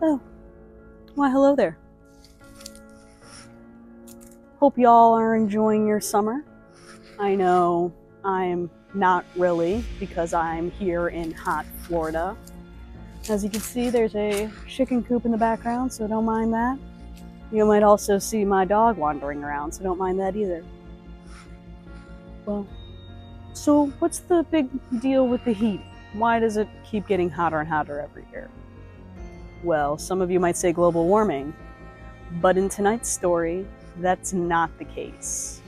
Oh, why hello there. Hope y'all are enjoying your summer. I know I'm not really because I'm here in hot Florida. As you can see, there's a chicken coop in the background, so don't mind that. You might also see my dog wandering around, so don't mind that either. Well, so what's the big deal with the heat? Why does it keep getting hotter and hotter every year? Well, some of you might say global warming, but in tonight's story, that's not the case.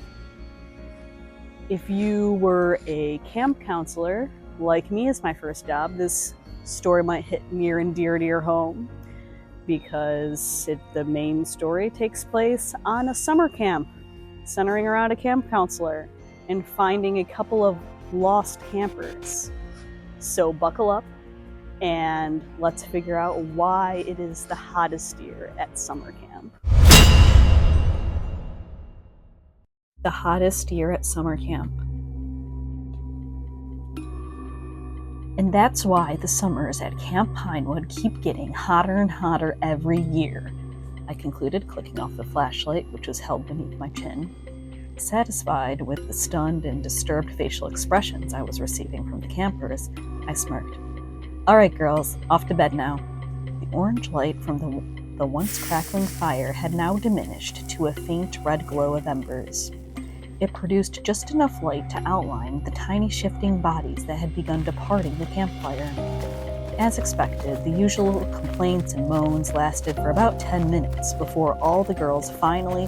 If you were a camp counselor, like me as my first job, this story might hit near and dear to your home because the main story takes place on a summer camp, centering around a camp counselor and finding a couple of lost campers. So buckle up and let's figure out why it is the hottest year at summer camp. The hottest year at summer camp. And that's why the summers at Camp Pinewood keep getting hotter and hotter every year, I concluded, clicking off the flashlight, which was held beneath my chin. Satisfied with the stunned and disturbed facial expressions I was receiving from the campers, I smirked. All right, girls, off to bed now. The orange light from the once crackling fire had now diminished to a faint red glow of embers. It produced just enough light to outline the tiny shifting bodies that had begun departing the campfire. As expected, the usual complaints and moans lasted for about 10 minutes before all the girls finally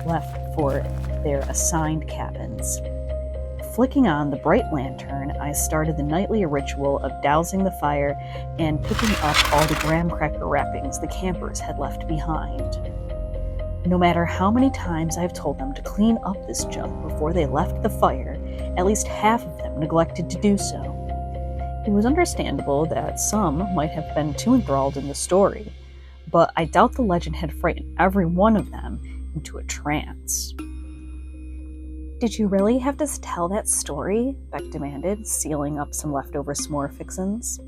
left for their assigned cabins. Flicking on the bright lantern, I started the nightly ritual of dousing the fire and picking up all the graham cracker wrappings the campers had left behind. No matter how many times I've told them to clean up this junk before they left the fire, at least half of them neglected to do so. It was understandable that some might have been too enthralled in the story, but I doubt the legend had frightened every one of them into a trance. Did you really have to tell that story? Beck demanded, sealing up some leftover s'more fixins.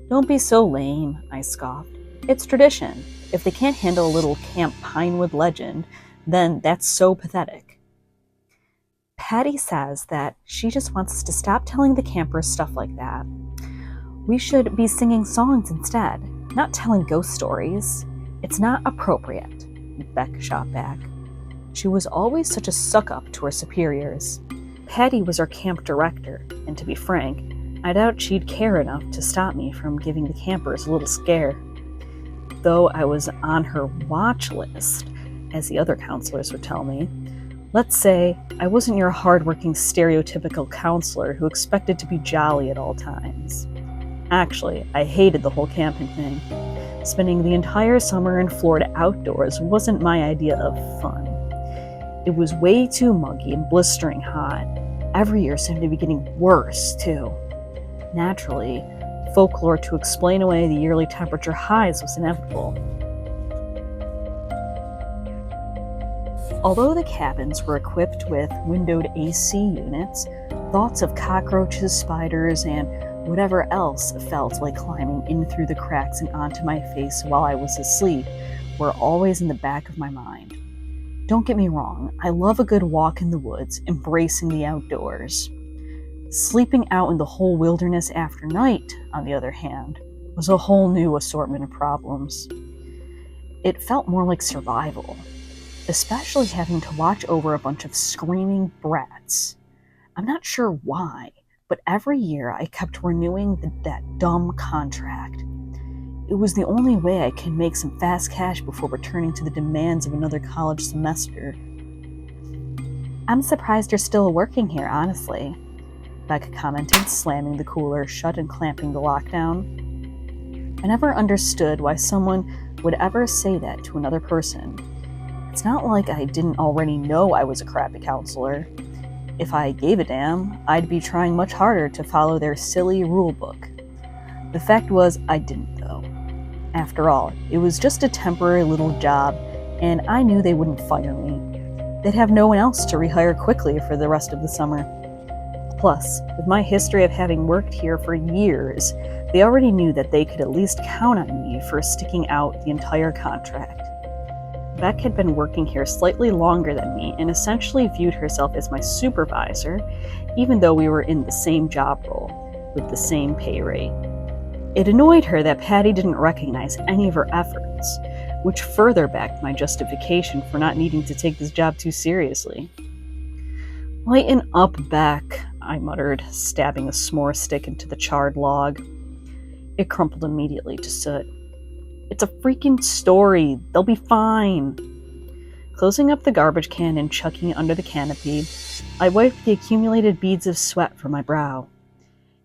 Don't be so lame, I scoffed. It's tradition. If they can't handle a little Camp Pinewood legend, then that's so pathetic. Patty says that she just wants us to stop telling the campers stuff like that. We should be singing songs instead, not telling ghost stories. It's not appropriate, Beck shot back. She was always such a suck-up to her superiors. Patty was our camp director, and to be frank, I doubt she'd care enough to stop me from giving the campers a little scare. Though I was on her watch list, as the other counselors would tell me. Let's say I wasn't your hardworking stereotypical counselor who expected to be jolly at all times. Actually, I hated the whole camping thing. Spending the entire summer in Florida outdoors wasn't my idea of fun. It was way too muggy and blistering hot. Every year seemed to be getting worse, too. Naturally, folklore to explain away the yearly temperature highs was inevitable. Although the cabins were equipped with windowed AC units, thoughts of cockroaches, spiders, and whatever else felt like climbing in through the cracks and onto my face while I was asleep were always in the back of my mind. Don't get me wrong, I love a good walk in the woods, embracing the outdoors. Sleeping out in the whole wilderness after night, on the other hand, was a whole new assortment of problems. It felt more like survival, especially having to watch over a bunch of screaming brats. I'm not sure why, but every year I kept renewing that dumb contract. It was the only way I could make some fast cash before returning to the demands of another college semester. I'm surprised you're still working here, honestly, Beck commented, slamming the cooler shut and clamping the lockdown. I never understood why someone would ever say that to another person. It's not like I didn't already know I was a crappy counselor. If I gave a damn, I'd be trying much harder to follow their silly rule book. The fact was, I didn't, though. After all, it was just a temporary little job, and I knew they wouldn't fire me. They'd have no one else to rehire quickly for the rest of the summer. Plus, with my history of having worked here for years, they already knew that they could at least count on me for sticking out the entire contract. Beck had been working here slightly longer than me and essentially viewed herself as my supervisor, even though we were in the same job role, with the same pay rate. It annoyed her that Patty didn't recognize any of her efforts, which further backed my justification for not needing to take this job too seriously. "Lighten up, Beck," I muttered, stabbing a s'more stick into the charred log. It crumpled immediately to soot. "It's a freaking story. They'll be fine." Closing up the garbage can and chucking it under the canopy, I wiped the accumulated beads of sweat from my brow.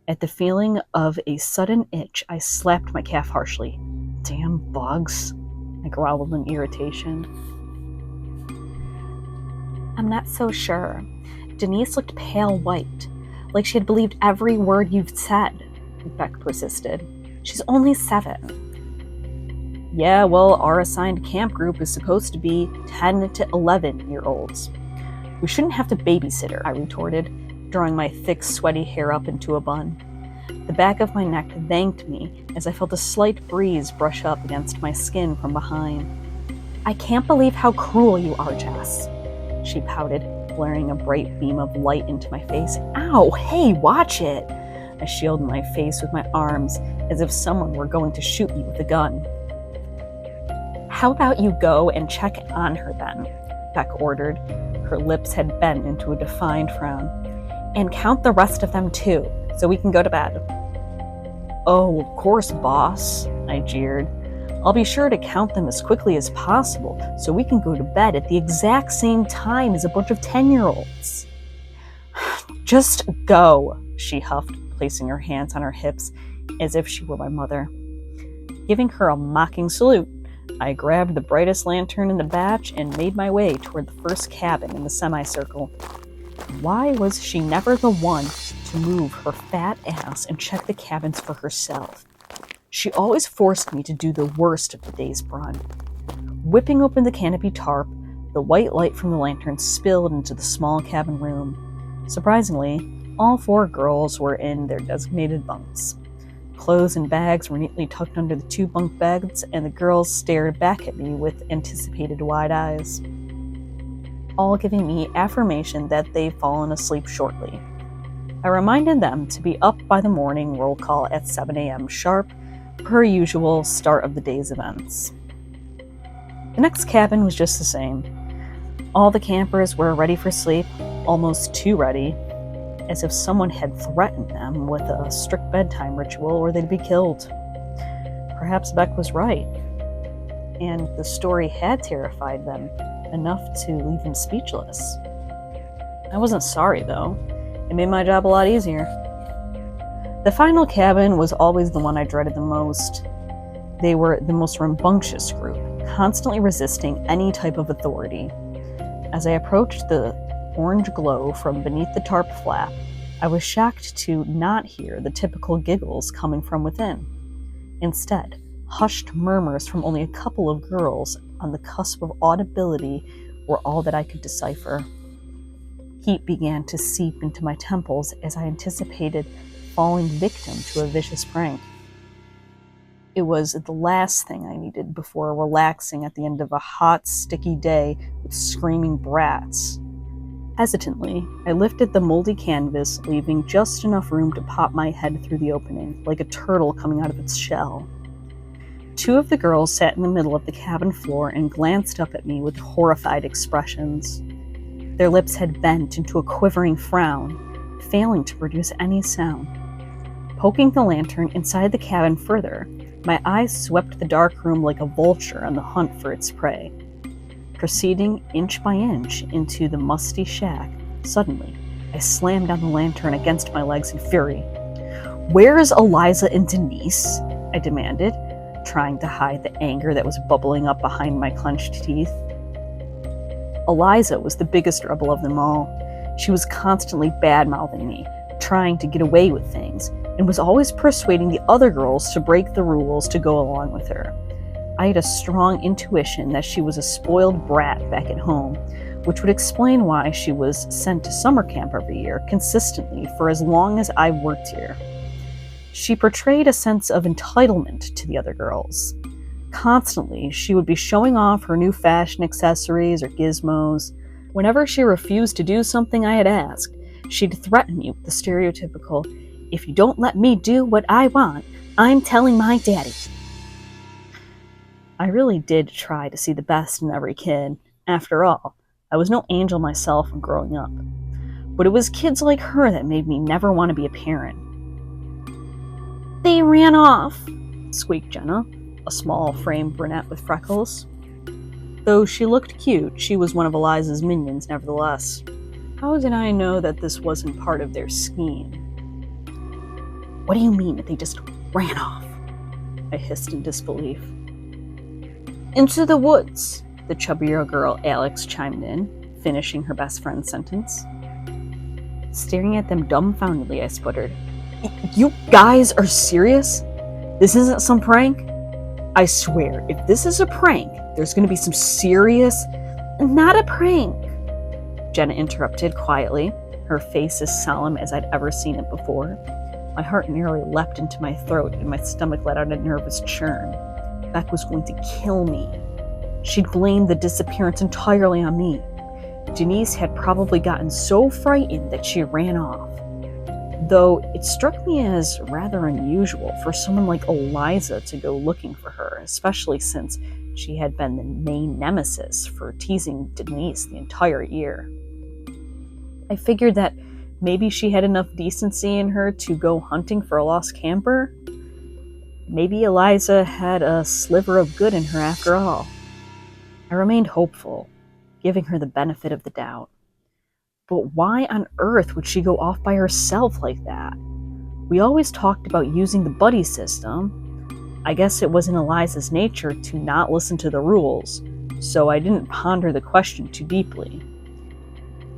At the feeling of a sudden itch, I slapped my calf harshly. "Damn bugs," I growled in irritation. "I'm not so sure." Denise looked pale white, like she had believed every word you've said, Beck persisted. "She's only 7. "Yeah, well, our assigned camp group is supposed to be 10 to 11-year-olds. We shouldn't have to babysit her," I retorted, drawing my thick, sweaty hair up into a bun. The back of my neck thanked me as I felt a slight breeze brush up against my skin from behind. "I can't believe how cruel you are, Jess," she pouted, blaring a bright beam of light into my face. "Ow, hey, watch it!" I shielded my face with my arms as if someone were going to shoot me with a gun. "How about you go and check on her then?" Beck ordered. Her lips had bent into a defined frown. "And count the rest of them too, so we can go to bed." "Oh, of course, boss," I jeered. "I'll be sure to count them as quickly as possible so we can go to bed at the exact same time as a bunch of 10-year-olds. "Just go," she huffed, placing her hands on her hips as if she were my mother. Giving her a mocking salute, I grabbed the brightest lantern in the batch and made my way toward the first cabin in the semicircle. Why was she never the one to move her fat ass and check the cabins for herself? She always forced me to do the worst of the day's brunt. Whipping open the canopy tarp, the white light from the lantern spilled into the small cabin room. Surprisingly, all 4 girls were in their designated bunks. Clothes and bags were neatly tucked under the 2 bunk beds, and the girls stared back at me with anticipated wide eyes, all giving me affirmation that they'd fallen asleep shortly. I reminded them to be up by the morning roll call at 7 a.m. sharp, per usual start of the day's events. The next cabin was just the same. All the campers were ready for sleep, almost too ready, as if someone had threatened them with a strict bedtime ritual or they'd be killed. Perhaps Beck was right, and the story had terrified them enough to leave them speechless. I wasn't sorry, though. It made my job a lot easier. The final cabin was always the one I dreaded the most. They were the most rambunctious group, constantly resisting any type of authority. As I approached the orange glow from beneath the tarp flap, I was shocked to not hear the typical giggles coming from within. Instead, hushed murmurs from only a couple of girls on the cusp of audibility were all that I could decipher. Heat began to seep into my temples as I anticipated falling victim to a vicious prank. It was the last thing I needed before relaxing at the end of a hot, sticky day with screaming brats. Hesitantly, I lifted the moldy canvas, leaving just enough room to pop my head through the opening, like a turtle coming out of its shell. 2 of the girls sat in the middle of the cabin floor and glanced up at me with horrified expressions. Their lips had bent into a quivering frown, failing to produce any sound. Poking the lantern inside the cabin further, my eyes swept the dark room like a vulture on the hunt for its prey. Proceeding inch by inch into the musty shack, suddenly, I slammed down the lantern against my legs in fury. "Where's Eliza and Denise?" I demanded, trying to hide the anger that was bubbling up behind my clenched teeth. Eliza was the biggest rebel of them all. She was constantly bad-mouthing me, trying to get away with things, and was always persuading the other girls to break the rules to go along with her. I had a strong intuition that she was a spoiled brat back at home, which would explain why she was sent to summer camp every year consistently for as long as I worked here. She portrayed a sense of entitlement to the other girls. Constantly, she would be showing off her new fashion accessories or gizmos. Whenever she refused to do something I had asked, she'd threaten me with the stereotypical, "If you don't let me do what I want, I'm telling my daddy." I really did try to see the best in every kid. After all, I was no angel myself when growing up. But it was kids like her that made me never want to be a parent. "They ran off," squeaked Jenna, a small-framed brunette with freckles. Though she looked cute, she was one of Eliza's minions nevertheless. How did I know that this wasn't part of their scheme? "What do you mean that they just ran off?" I hissed in disbelief. "Into the woods," the chubbier girl Alex chimed in, finishing her best friend's sentence. Staring at them dumbfoundedly, I sputtered, "You guys are serious? This isn't some prank? I swear, if this is a prank, there's going to be some serious..." "Not a prank," Jenna interrupted quietly, her face as solemn as I'd ever seen it before. My heart nearly leapt into my throat and my stomach let out a nervous churn. Beck was going to kill me. She'd blamed the disappearance entirely on me. Denise had probably gotten so frightened that she ran off. Though it struck me as rather unusual for someone like Eliza to go looking for her, especially since she had been the main nemesis for teasing Denise the entire year. I figured that maybe she had enough decency in her to go hunting for a lost camper. Maybe Eliza had a sliver of good in her after all. I remained hopeful, giving her the benefit of the doubt. But why on earth would she go off by herself like that? We always talked about using the buddy system. I guess it was in Eliza's nature to not listen to the rules, so I didn't ponder the question too deeply.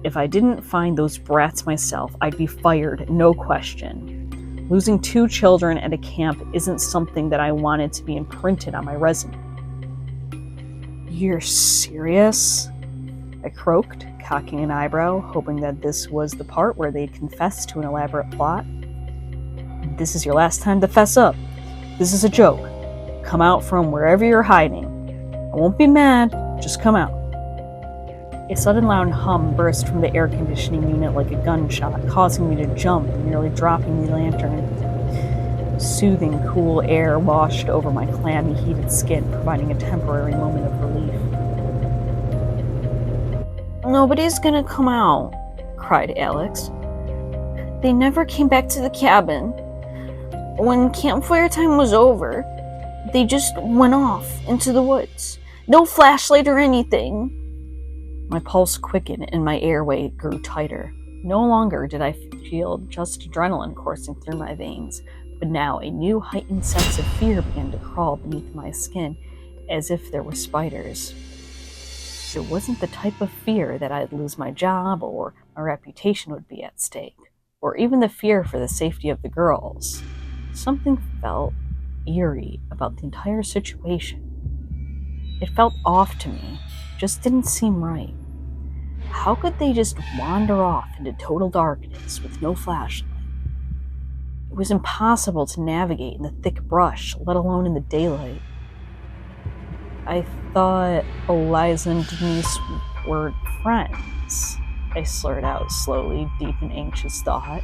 If I didn't find those brats myself, I'd be fired, no question. Losing 2 children at a camp isn't something that I wanted to be imprinted on my resume. "You're serious?" I croaked, cocking an eyebrow, hoping that this was the part where they'd confess to an elaborate plot. "This is your last time to fess up. This is a joke. Come out from wherever you're hiding. I won't be mad, just come out." A sudden loud hum burst from the air conditioning unit like a gunshot, causing me to jump and nearly dropping the lantern. Soothing, cool air washed over my clammy, heated skin, providing a temporary moment of relief. "Nobody's gonna come out," cried Alex. "They never came back to the cabin. When campfire time was over, they just went off into the woods. No flashlight or anything." My pulse quickened and my airway grew tighter. No longer did I feel just adrenaline coursing through my veins, but now a new heightened sense of fear began to crawl beneath my skin, as if there were spiders. It wasn't the type of fear that I'd lose my job or my reputation would be at stake, or even the fear for the safety of the girls. Something felt eerie about the entire situation. It felt off to me, just didn't seem right. How could they just wander off into total darkness with no flashlight? It was impossible to navigate in the thick brush, let alone in the daylight. "I thought Eliza and Denise were friends," I slurred out slowly, deep in anxious thought.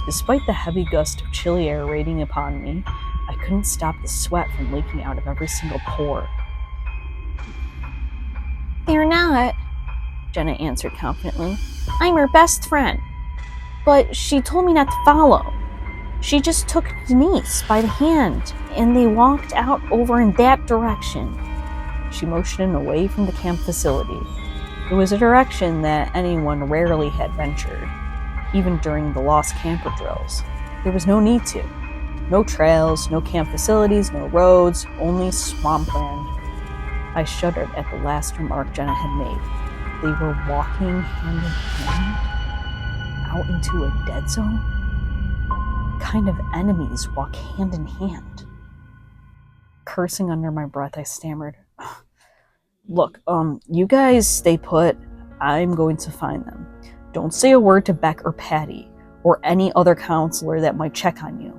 Despite the heavy gust of chilly air raining upon me, I couldn't stop the sweat from leaking out of every single pore. "They're not," Jenna answered confidently. "I'm her best friend. But she told me not to follow. She just took Denise by the hand, and they walked out over in that direction." She motioned away from the camp facility. It was a direction that anyone rarely had ventured, even during the lost camper drills. There was no need to. No trails, no camp facilities, no roads, only swampland. I shuddered at the last remark Jenna had made. They were walking hand in hand? Out into a dead zone? What kind of enemies walk hand in hand? Cursing under my breath, I stammered, "Look, you guys stay put. I'm going to find them. Don't say a word to Beck or Patty, or any other counselor that might check on you.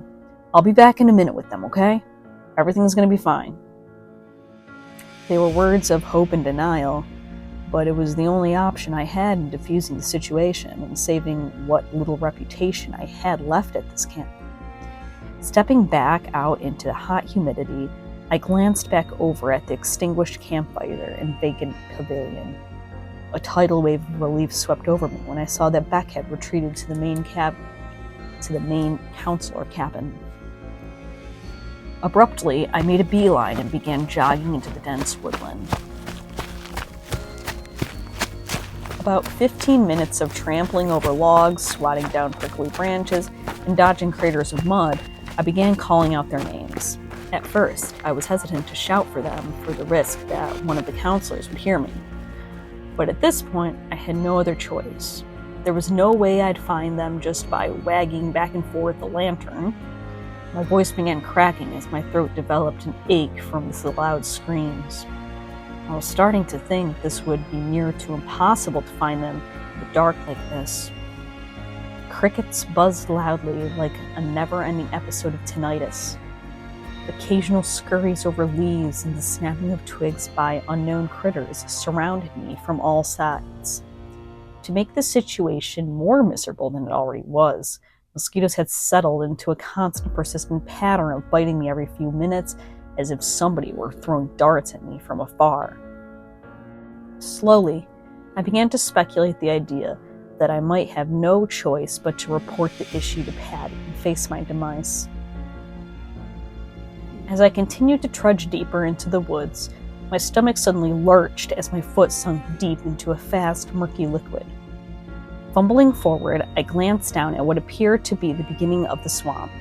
I'll be back in a minute with them, okay? Everything's going to be fine." They were words of hope and denial, but it was the only option I had in diffusing the situation and saving what little reputation I had left at this camp. Stepping back out into the hot humidity, I glanced back over at the extinguished campfire and vacant pavilion. A tidal wave of relief swept over me when I saw that Beck had retreated to the main counselor cabin. Abruptly, I made a beeline and began jogging into the dense woodland. About 15 minutes of trampling over logs, swatting down prickly branches, and dodging craters of mud, I began calling out their names. At first, I was hesitant to shout for them for the risk that one of the counselors would hear me. But at this point, I had no other choice. There was no way I'd find them just by wagging back and forth the lantern. My voice began cracking as my throat developed an ache from the loud screams. I was starting to think this would be near to impossible to find them in the dark like this. Crickets buzzed loudly like a never-ending episode of tinnitus. Occasional scurries over leaves and the snapping of twigs by unknown critters surrounded me from all sides. To make the situation more miserable than it already was, mosquitoes had settled into a constant, persistent pattern of biting me every few minutes, as if somebody were throwing darts at me from afar. Slowly, I began to speculate the idea that I might have no choice but to report the issue to Patty and face my demise. As I continued to trudge deeper into the woods, my stomach suddenly lurched as my foot sunk deep into a fast, murky liquid. Fumbling forward, I glanced down at what appeared to be the beginning of the swamp.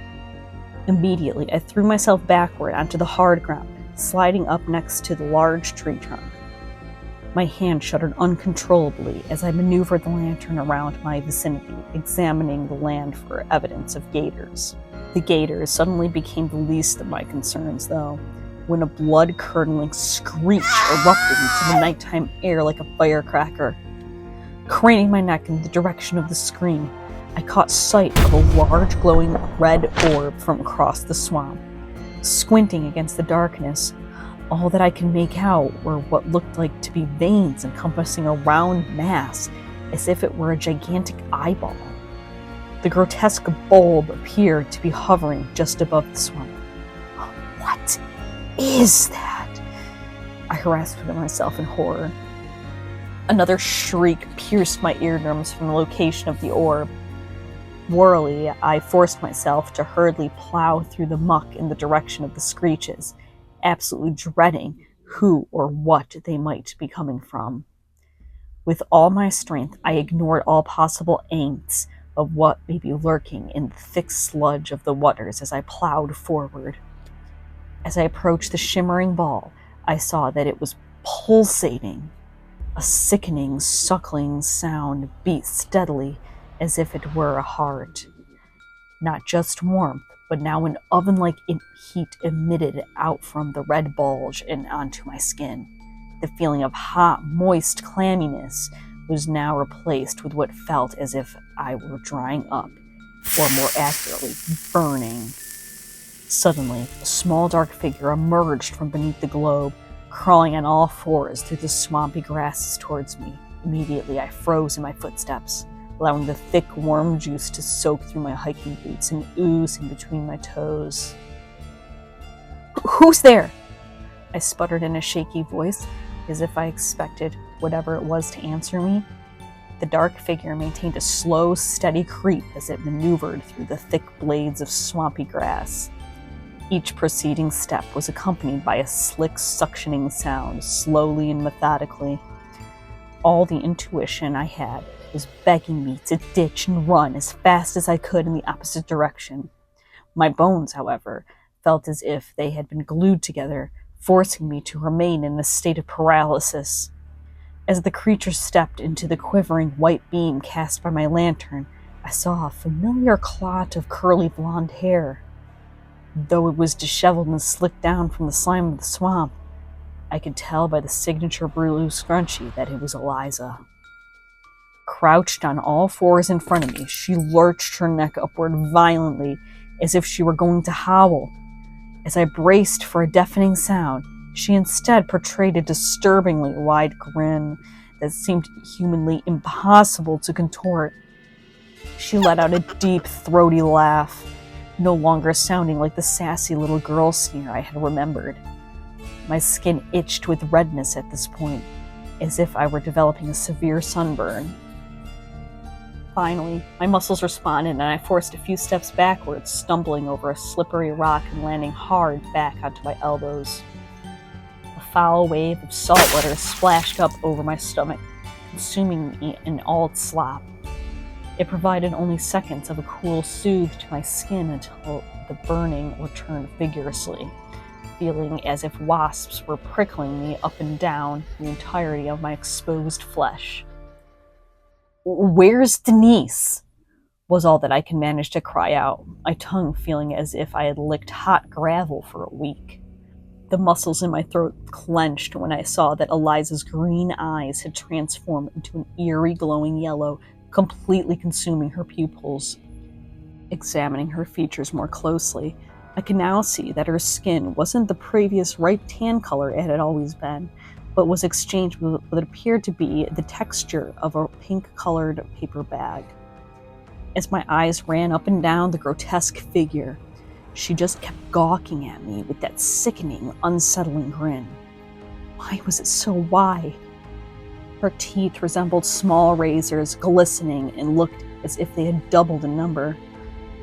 Immediately, I threw myself backward onto the hard ground, sliding up next to the large tree trunk. My hand shuddered uncontrollably as I maneuvered the lantern around my vicinity, examining the land for evidence of gators. The gators suddenly became the least of my concerns, though, when a blood-curdling screech erupted into the nighttime air like a firecracker. Craning my neck in the direction of the scream, I caught sight of a large glowing red orb from across the swamp. Squinting against the darkness, all that I could make out were what looked like to be veins encompassing a round mass, as if it were a gigantic eyeball. The grotesque bulb appeared to be hovering just above the swamp. "What is that?" I harassed myself in horror. Another shriek pierced my eardrums from the location of the orb. Warily, I forced myself to hurriedly plow through the muck in the direction of the screeches, absolutely dreading who or what they might be coming from. With all my strength, I ignored all possible aints of what may be lurking in the thick sludge of the waters as I plowed forward. As I approached the shimmering ball, I saw that it was pulsating. A sickening, suckling sound beat steadily as if it were a heart. Not just warmth, but now an oven-like heat emitted out from the red bulge and onto my skin. The feeling of hot, moist clamminess was now replaced with what felt as if I were drying up, or more accurately, burning. Suddenly, a small dark figure emerged from beneath the globe, crawling on all fours through the swampy grasses towards me. Immediately, I froze in my footsteps, allowing the thick, warm juice to soak through my hiking boots and ooze in between my toes. "Who's there?" I sputtered in a shaky voice, as if I expected whatever it was to answer me. The dark figure maintained a slow, steady creep as it maneuvered through the thick blades of swampy grass. Each preceding step was accompanied by a slick, suctioning sound, slowly and methodically. All the intuition I had was begging me to ditch and run as fast as I could in the opposite direction. My bones, however, felt as if they had been glued together, forcing me to remain in a state of paralysis. As the creature stepped into the quivering white beam cast by my lantern, I saw a familiar clot of curly blonde hair. Though it was disheveled and slicked down from the slime of the swamp, I could tell by the signature blue scrunchie that it was Eliza. Crouched on all fours in front of me, she lurched her neck upward violently, as if she were going to howl. As I braced for a deafening sound, she instead portrayed a disturbingly wide grin that seemed humanly impossible to contort. She let out a deep, throaty laugh, no longer sounding like the sassy little girl sneer I had remembered. My skin itched with redness at this point, as if I were developing a severe sunburn. Finally, my muscles responded and I forced a few steps backwards, stumbling over a slippery rock and landing hard back onto my elbows. A foul wave of salt water splashed up over my stomach, consuming me in all its slop. It provided only seconds of a cool soothe to my skin until the burning returned vigorously, feeling as if wasps were prickling me up and down the entirety of my exposed flesh. "Where's Denise?" was all that I could manage to cry out, my tongue feeling as if I had licked hot gravel for a week. The muscles in my throat clenched when I saw that Eliza's green eyes had transformed into an eerie glowing yellow, completely consuming her pupils. Examining her features more closely, I could now see that her skin wasn't the previous ripe tan color it had always been, but was exchanged with what appeared to be the texture of a pink-colored paper bag. As my eyes ran up and down the grotesque figure, she just kept gawking at me with that sickening, unsettling grin. Why was it so wide? Her teeth resembled small razors, glistening and looked as if they had doubled in number.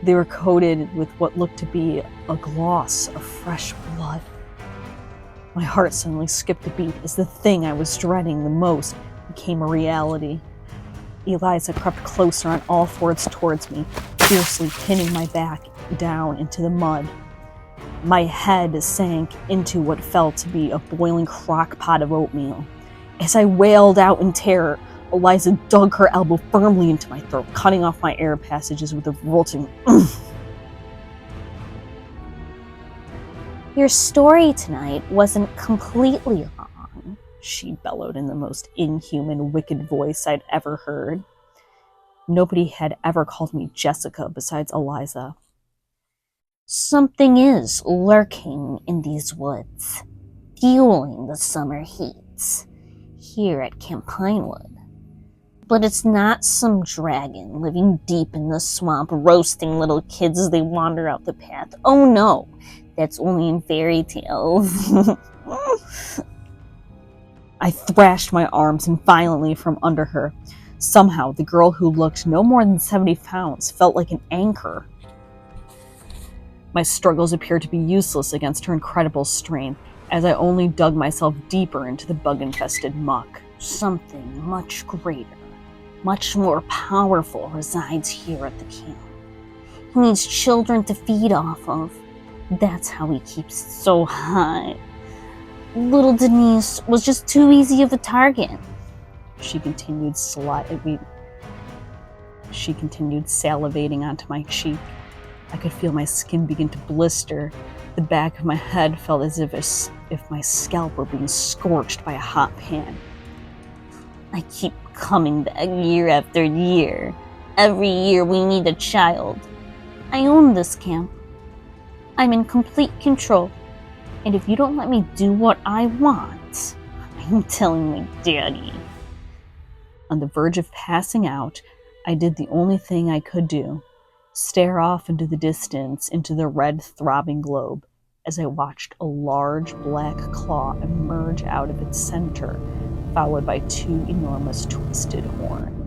They were coated with what looked to be a gloss of fresh blood. My heart suddenly skipped a beat as the thing I was dreading the most became a reality. Eliza crept closer on all fours towards me, fiercely pinning my back down into the mud. My head sank into what felt to be a boiling crock pot of oatmeal. As I wailed out in terror, Eliza dug her elbow firmly into my throat, cutting off my air passages with a revolting "Your story tonight wasn't completely wrong," she bellowed in the most inhuman, wicked voice I'd ever heard. Nobody had ever called me Jessica besides Eliza. "Something is lurking in these woods, fueling the summer heats here at Camp Pinewood. But it's not some dragon living deep in the swamp, roasting little kids as they wander out the path. Oh no, that's only in fairy tales." I thrashed my arms violently from under her. Somehow, the girl who looked no more than 70 pounds felt like an anchor. My struggles appeared to be useless against her incredible strength, as I only dug myself deeper into the bug-infested muck. "Something much greater, much more powerful resides here at the camp. He needs children to feed off of. That's how he keeps it so hot. Little Denise was just too easy of a target." She continued salivating onto my cheek. I could feel my skin begin to blister. The back of my head felt as if my scalp were being scorched by a hot pan. "I keep coming back year after year. Every year we need a child. I own this camp. I'm in complete control. And if you don't let me do what I want, I'm telling my daddy." On the verge of passing out, I did the only thing I could do: stare off into the distance, into the red throbbing globe, as I watched a large black claw emerge out of its center, followed by two enormous twisted horns.